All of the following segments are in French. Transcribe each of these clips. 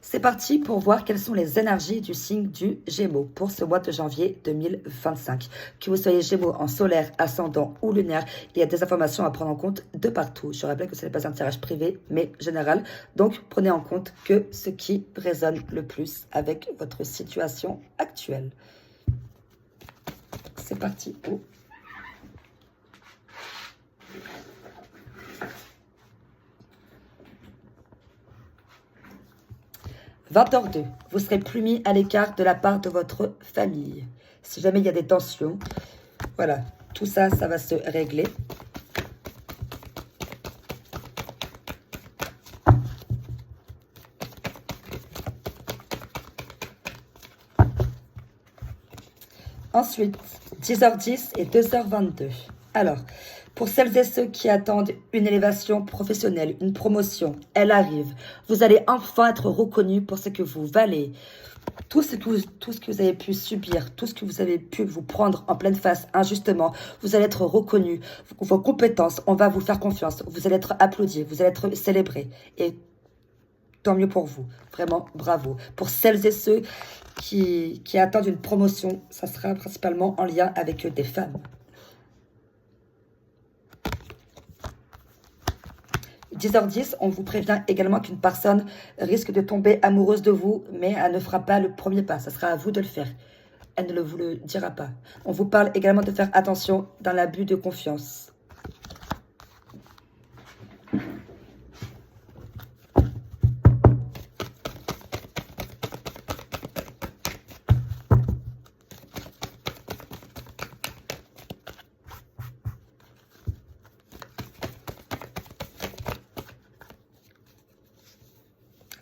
C'est parti pour voir quelles sont les énergies du signe du Gémeaux pour ce mois de janvier 2025. Que vous soyez Gémeaux en solaire, ascendant ou lunaire, il y a des informations à prendre en compte de partout. Je rappelle que ce n'est pas un tirage privé, mais général. Donc, prenez en compte que ce qui résonne le plus avec votre situation actuelle. C'est parti. 20h02, vous serez plus mis à l'écart de la part de votre famille. Si jamais il y a des tensions, voilà, tout ça, ça va se régler. Ensuite, 10h10 et 2h22. Alors, pour celles et ceux qui attendent une élévation professionnelle, une promotion, elle arrive. Vous allez enfin être reconnu pour ce que vous valez. Tout ce que vous avez pu subir, tout ce que vous avez pu vous prendre en pleine face injustement, vous allez être reconnu. Vos compétences, on va vous faire confiance. Vous allez être applaudi, vous allez être célébré. Et tant mieux pour vous. Vraiment, bravo. Pour celles et ceux qui attendent une promotion, ça sera principalement en lien avec des femmes. 10h10, on vous prévient également qu'une personne risque de tomber amoureuse de vous, mais elle ne fera pas le premier pas. Ça sera à vous de le faire. Elle ne vous le dira pas. On vous parle également de faire attention dans l'abus de confiance.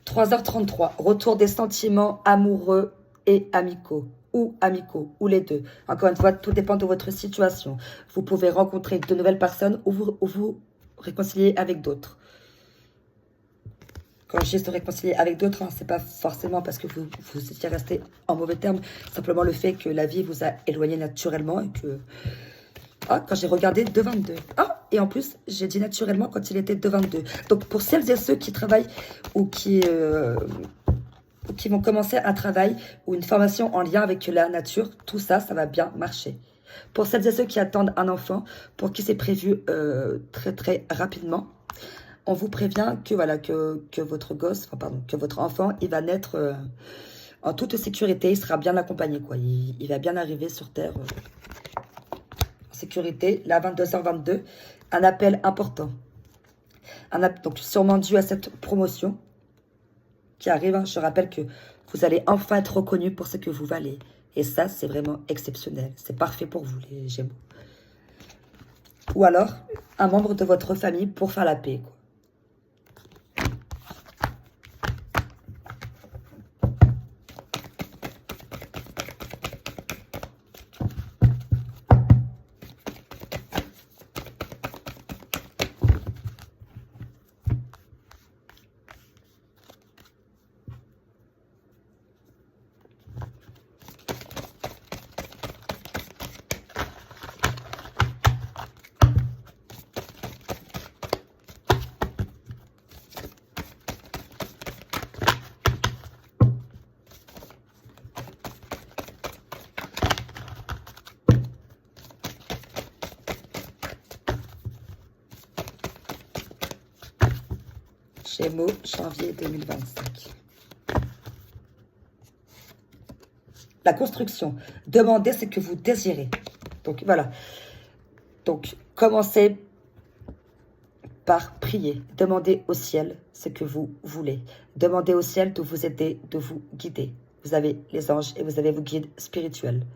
« 3h33, retour des sentiments amoureux et amicaux, ou les deux. Encore une fois, tout dépend de votre situation. Vous pouvez rencontrer de nouvelles personnes ou vous réconcilier avec d'autres. Quand je dis se réconcilier avec d'autres, hein, c'est pas forcément parce que vous étiez resté en mauvais termes, simplement le fait que la vie vous a éloigné naturellement et que... Ah, quand j'ai regardé 2,22. Ah, et en plus, j'ai dit naturellement quand il était 2,22. Donc, pour celles et ceux qui travaillent ou qui vont commencer un travail ou une formation en lien avec la nature, tout ça, ça va bien marcher. Pour celles et ceux qui attendent un enfant, pour qui c'est prévu très très rapidement, on vous prévient que voilà que votre gosse, enfin pardon, que votre enfant, il va naître en toute sécurité, il sera bien accompagné, quoi. Il va bien arriver sur Terre en sécurité. Là, 22h22, un appel important. Donc sûrement dû à cette promotion qui arrive. Hein. Je rappelle que vous allez enfin être reconnu pour ce que vous valez. Et ça, c'est vraiment exceptionnel. C'est parfait pour vous, les Gémeaux. Ou alors, un membre de votre famille pour faire la paix, quoi. Gémeaux, janvier 2025. La construction. Demandez ce que vous désirez. Donc, voilà. Donc, commencez par prier. Demandez au ciel ce que vous voulez. Demandez au ciel de vous aider, de vous guider. Vous avez les anges et vous avez vos guides spirituels.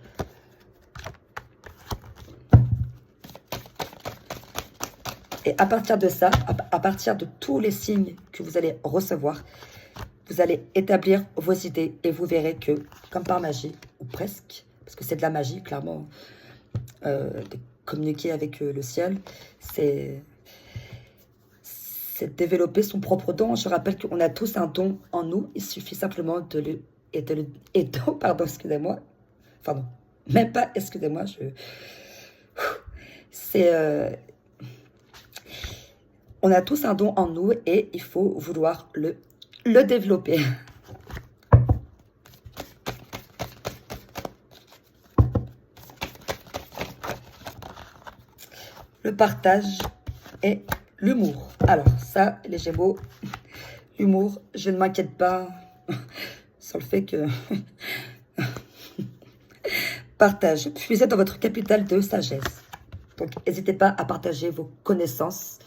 Et à partir de ça, à partir de tous les signes que vous allez recevoir, vous allez établir vos idées et vous verrez que, comme par magie, ou presque, parce que c'est de la magie, clairement, de communiquer avec le ciel, c'est développer son propre don. Je rappelle qu'on a tous un don en nous, il suffit simplement de le... pardon, excusez-moi. Pardon, même pas, excusez-moi, c'est... on a tous un don en nous et il faut vouloir le développer. le partage et l'humour. Alors ça, les Gémeaux, l'humour, je ne m'inquiète pas sur le fait que... Partage, puisez dans votre capital de sagesse. Donc, n'hésitez pas à partager vos connaissances,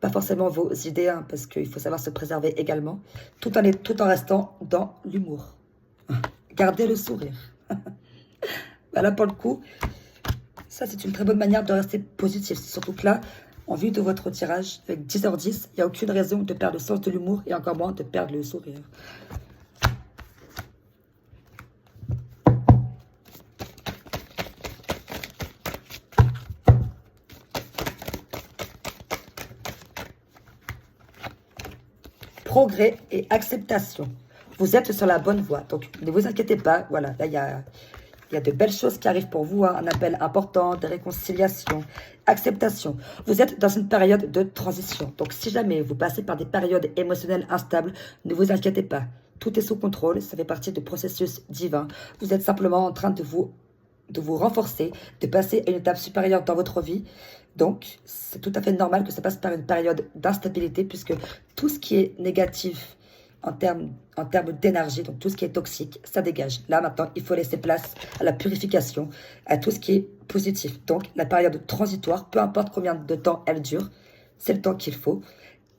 pas forcément vos idées, hein, parce qu'il faut savoir se préserver également, tout en restant dans l'humour. Gardez le sourire. Voilà, pour le coup, ça, c'est une très bonne manière de rester positif. Surtout que là, en vue de votre tirage, avec 10h10, il n'y a aucune raison de perdre le sens de l'humour et encore moins de perdre le sourire. Progrès et acceptation. Vous êtes sur la bonne voie. Donc, ne vous inquiétez pas. Voilà, là, il y a de belles choses qui arrivent pour vous. Hein. Un appel important, des réconciliations, acceptation. Vous êtes dans une période de transition. Donc, si jamais vous passez par des périodes émotionnelles instables, ne vous inquiétez pas. Tout est sous contrôle. Ça fait partie du processus divin. Vous êtes simplement en train de vous renforcer, de passer à une étape supérieure dans votre vie. Donc, c'est tout à fait normal que ça passe par une période d'instabilité, puisque tout ce qui est négatif en termes d'énergie, donc tout ce qui est toxique, ça dégage. Là, maintenant, il faut laisser place à la purification, à tout ce qui est positif. Donc, la période transitoire, peu importe combien de temps elle dure, c'est le temps qu'il faut.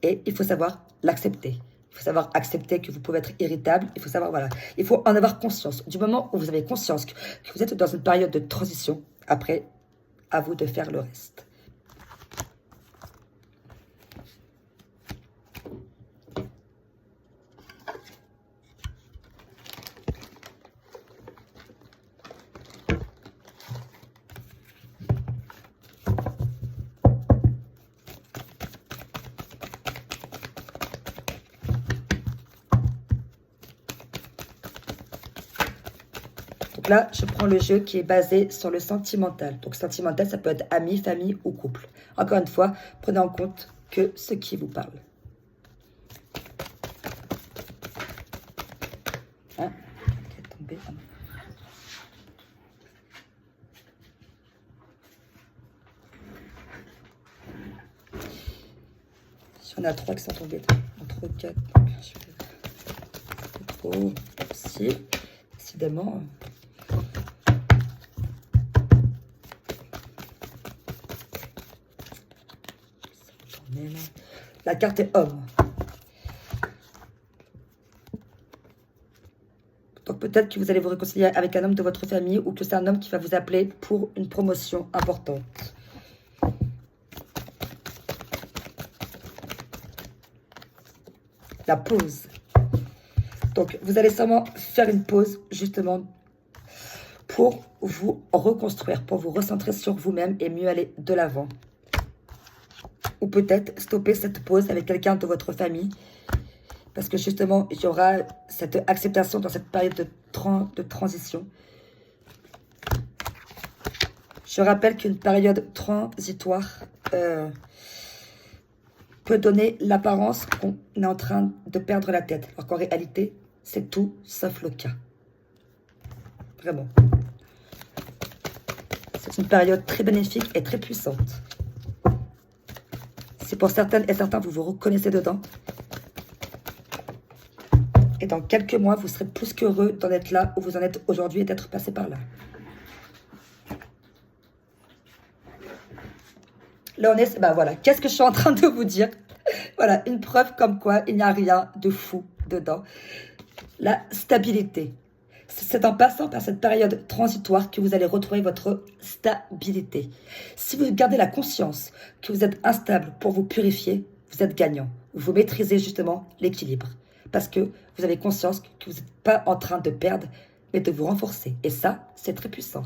Et il faut savoir l'accepter. Il faut savoir accepter que vous pouvez être irritable. Il faut savoir, voilà, il faut en avoir conscience. Du moment où vous avez conscience que vous êtes dans une période de transition, après, à vous de faire le reste. Donc là, je prends le jeu qui est basé sur le sentimental. Donc sentimental, ça peut être ami, famille ou couple. Encore une fois, prenez en compte que ce qui vous parle. Hein? Il y en a 3 qui sont tombés. Entre 4. Trop. Si. Décidément. La carte est homme. Donc peut-être que vous allez vous réconcilier avec un homme de votre famille ou que c'est un homme qui va vous appeler pour une promotion importante. La pause. Donc vous allez sûrement faire une pause justement pour vous reconstruire, pour vous recentrer sur vous-même et mieux aller de l'avant. Ou peut-être stopper cette pause avec quelqu'un de votre famille. Parce que justement, il y aura cette acceptation dans cette période de transition. Je rappelle qu'une période transitoire peut donner l'apparence qu'on est en train de perdre la tête. Alors qu'en réalité, c'est tout sauf le cas. Vraiment. C'est une période très bénéfique et très puissante. Si pour certaines et certains, vous vous reconnaissez dedans. Et dans quelques mois, vous serez plus qu'heureux d'en être là où vous en êtes aujourd'hui et d'être passé par là. Là, on est... Ben voilà, qu'est-ce que je suis en train de vous dire? Voilà, une preuve comme quoi il n'y a rien de fou dedans. La stabilité. C'est en passant par cette période transitoire que vous allez retrouver votre stabilité. Si vous gardez la conscience que vous êtes instable pour vous purifier, vous êtes gagnant. Vous maîtrisez justement l'équilibre. Parce que vous avez conscience que vous n'êtes pas en train de perdre, mais de vous renforcer. Et ça, c'est très puissant.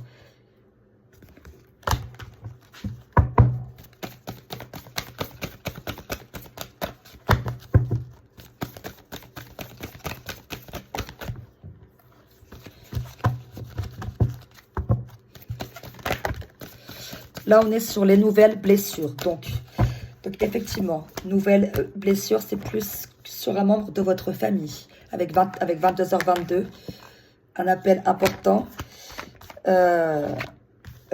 Là, on est sur les nouvelles blessures. Donc effectivement, nouvelles blessures, c'est plus sur un membre de votre famille. Avec 22h22, un appel important.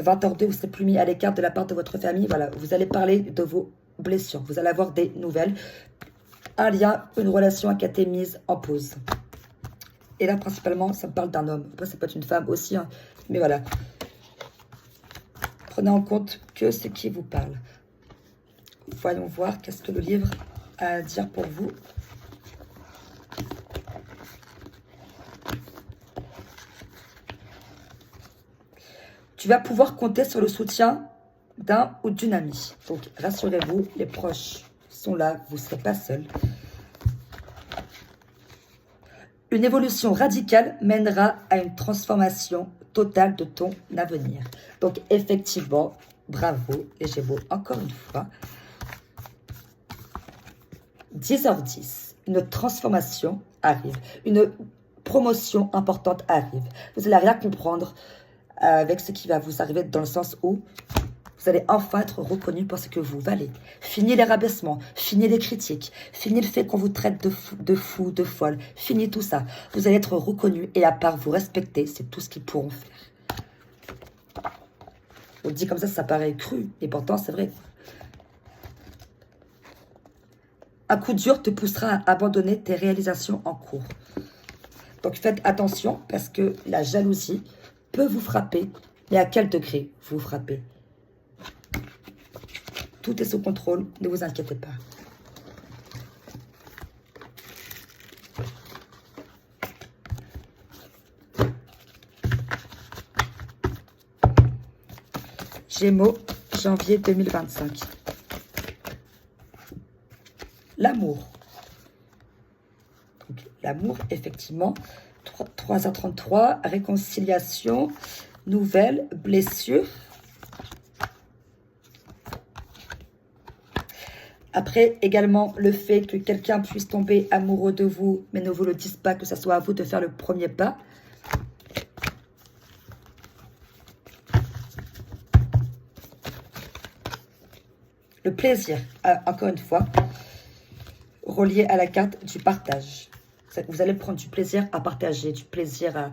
20h02, vous serez plus mis à l'écart de la part de votre famille. Voilà, vous allez parler de vos blessures. Vous allez avoir des nouvelles. Un lien, une relation qui a été mise en pause. Et là, principalement, ça me parle d'un homme. Après, ça peut être une femme aussi. Hein. Mais voilà. Prenez en compte que ce qui vous parle. Voyons voir qu'est-ce que le livre a à dire pour vous. Tu vas pouvoir compter sur le soutien d'un ou d'une amie. Donc, rassurez-vous, les proches sont là, vous ne serez pas seul. Une évolution radicale mènera à une transformation totale de ton avenir. Donc, effectivement, bravo, les Gémeaux, encore une fois. 10h10, une transformation arrive. Une promotion importante arrive. Vous allez rien comprendre avec ce qui va vous arriver dans le sens où vous allez enfin être reconnu pour ce que vous valez. Fini les rabaissements, fini les critiques, fini le fait qu'on vous traite de fou, de folle, fini tout ça. Vous allez être reconnu et à part vous respecter, c'est tout ce qu'ils pourront faire. On dit comme ça paraît cru, et pourtant c'est vrai. Un coup dur te poussera à abandonner tes réalisations en cours. Donc faites attention parce que la jalousie peut vous frapper. Mais à quel degré vous frappez? Tout est sous contrôle, ne vous inquiétez pas. Gémeaux, janvier 2025. L'amour. L'amour, effectivement. 3h33, réconciliation, nouvelle, blessure. Après, également, le fait que quelqu'un puisse tomber amoureux de vous, mais ne vous le dise pas, que ce soit à vous de faire le premier pas. Le plaisir, encore une fois, relié à la carte du partage. Vous allez prendre du plaisir à partager, du plaisir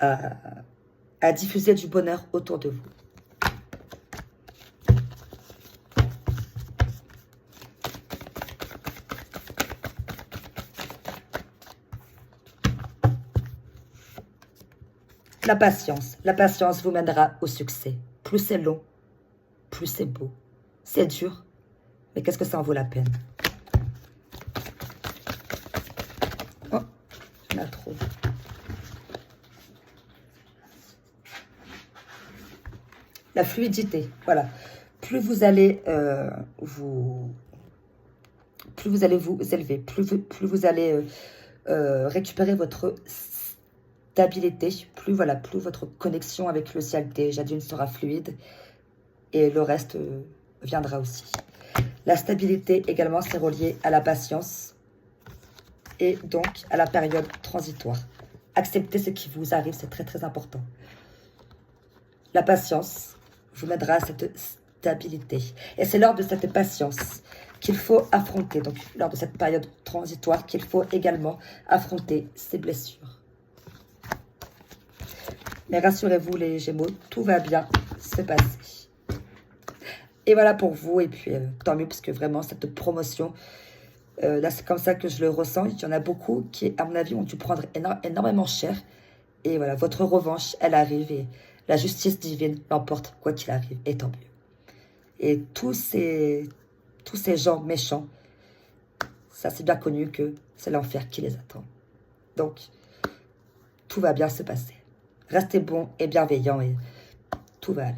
à diffuser du bonheur autour de vous. La patience vous mènera au succès. Plus c'est long, plus c'est beau. C'est dur, mais qu'est-ce que ça en vaut la peine? Oh, il y en a trop. La fluidité, voilà. Plus vous allez vous élever, plus vous allez récupérer votre stabilité, plus votre connexion avec le ciel déjà d'une sera fluide et le reste viendra aussi. La stabilité également, c'est relié à la patience et donc à la période transitoire. Accepter ce qui vous arrive, c'est très très important. La patience vous mènera à cette stabilité. Et c'est lors de cette patience qu'il faut affronter, donc lors de cette période transitoire, qu'il faut également affronter ces blessures. Mais rassurez-vous les Gémeaux, tout va bien se passer. Et voilà pour vous, et puis tant mieux, parce que vraiment, cette promotion, là c'est comme ça que je le ressens. Il y en a beaucoup qui, à mon avis, ont dû prendre énormément cher. Et voilà, votre revanche, elle arrive, et la justice divine l'emporte quoi qu'il arrive, et tant mieux. Et tous ces gens méchants, ça c'est bien connu que c'est l'enfer qui les attend. Donc, tout va bien se passer. Restez bons et bienveillants et tout va aller.